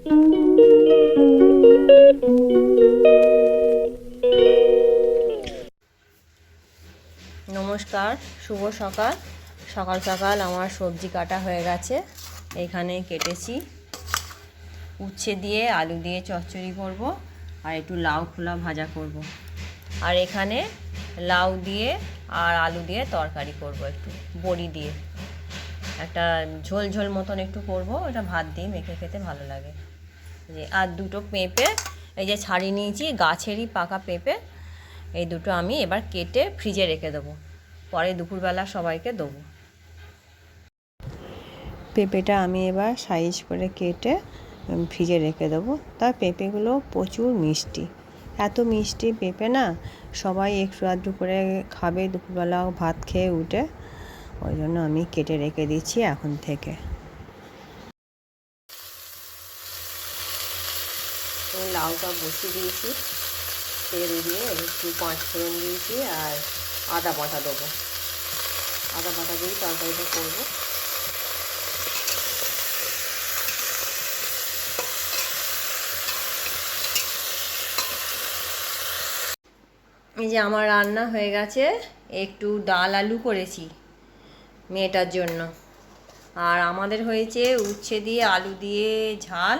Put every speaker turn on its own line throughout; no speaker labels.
নমস্কার, শুভ সকাল। সকাল সকাল আমার সবজি কাটা হয়ে গেছে। এখানে কেটেছি উচ্ছে দিয়ে আলু দিয়ে চচ্চড়ি করব, আর একটু লাউ খোলা ভাজা করব। আর এখানে লাউ দিয়ে আর আলু দিয়ে তরকারি করব, একটু বড়ি দিয়ে একটা ঝোল ঝোল মতন একটু করব। ওটা ভাত দিয়ে মেখে খেতে ভালো লাগে। আর দুটো পেঁপে এই যে ছাড়িয়ে নিয়েছি, গাছেরই পাকা পেঁপে। এই দুটো আমি এবার কেটে ফ্রিজে রেখে দেবো, পরে দুপুরবেলা সবাইকে দেবো। পেঁপেটা আমি এবার সাইজ করে কেটে ফ্রিজে রেখে দেবো। তার পেঁপেগুলো প্রচুর মিষ্টি, এত মিষ্টি পেঁপে না, সবাই একটু আধটু করে খাবে দুপুরবেলা ভাত খেয়ে উঠে। ওই জন্য আমি কেটে রেখে দিচ্ছি এখন থেকে। লাউটা বসিয়ে দিয়েছি, তেল দিয়ে একটু 5 ফোড়ন দিয়েছি, আর আদা বাটা দেবো। আদা বাটা দিয়েই তরকারিটা করবো। এই যে আমার রান্না হয়ে গেছে, একটু ডাল আলু করেছি মেয়েটার জন্য, আর আমাদের হয়েছে উচ্ছে দিয়ে আলু দিয়ে ঝাল,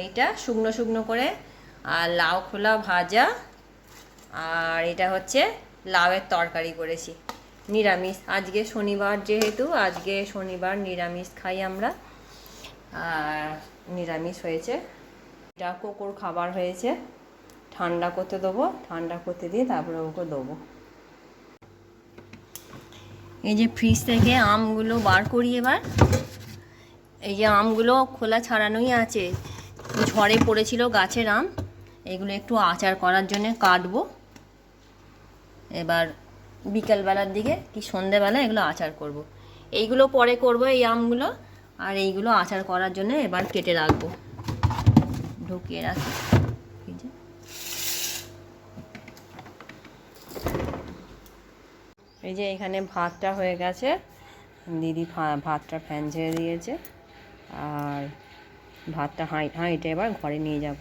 এইটা শুকনো শুকনো করে, আর লাউ খোলা ভাজা, আর এটা হচ্ছে লাউয়ের তরকারি করেছি। নিরামিষ আজকে, শনিবার যেহেতু, আজকে শনিবার নিরামিষ খাই আমরা, আর নিরামিষ হয়েছে। এটা কোকোর খাবার হয়েছে, ঠান্ডা করতে দেবো, ঠান্ডা করতে দিয়ে তারপরে ওকে দেবো। এই যে ফ্রিজ থেকে আমগুলো বার করি এবার। এই যে আমগুলো খোলা ছাড়ানোই আছে, ঝড়ে পড়েছিল গাছের আম। এগুলো একটু আচার করার জন্য কাটবো এবার বিকালবেলার দিকে কি সন্ধেবেলা এগুলো আচার করব। এইগুলো পরে করব এই আমগুলো, আর এইগুলো আচার করার জন্য এবার কেটে রাখবো, ঢুকিয়ে রাখি। এই যে এখানে ভাতটা হয়ে গেছে, দিদি ভাতটা ফ্যান ঝেড়ে দিয়েছে, আর ভাতটা হাঁড়িটা এবার ঘরে নিয়ে যাব।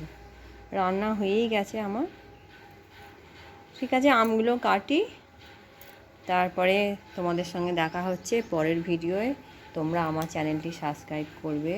রান্না হয়েই গেছে আমার। ঠিক আছে, আমগুলো কাটি, তারপরে তোমাদের সঙ্গে দেখা হচ্ছে পরের ভিডিওয়ে। তোমরা আমার চ্যানেলটি সাবস্ক্রাইব করবে,